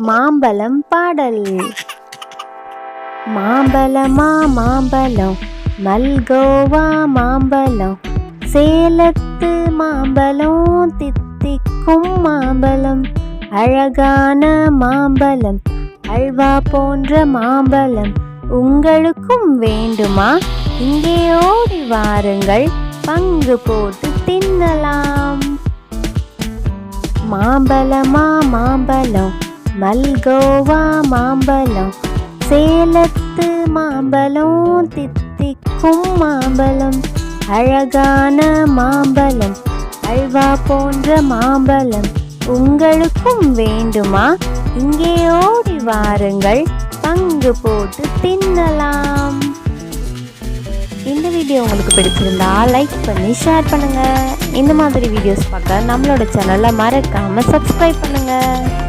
மாம்பழம் பாடல். மாம்பழமா மாம்பழம், மல்கோவா மாம்பழம், சேலத்து மாம்பழம், தித்திக்கும் மாம்பழம், அழகான மாம்பழம், அல்வா போன்ற மாம்பழம் உங்களுக்கும் வேண்டுமா? இங்கே ஓடி வாருங்கள், பங்கு போட்டு தின்னலாம். மாம்பழமா மாம்பழம், மல்கோவா மாம்பழம், சேலத்து மாம்பழம், தித்திக்கும் மாம்பழம், அழகான மாம்பழம், அல்வா போன்ற மாம்பழம் உங்களுக்கும் வேண்டுமா? இங்கே ஓடி வாருங்கள், பங்கு போட்டு தின்னலாம். இந்த வீடியோ உங்களுக்கு பிடிச்சிருந்தா லைக் பண்ணி ஷேர் பண்ணுங்கள். இந்த மாதிரி வீடியோஸ் பார்க்க நம்மளோட சேனலை மறக்காமல் சப்ஸ்கிரைப் பண்ணுங்கள்.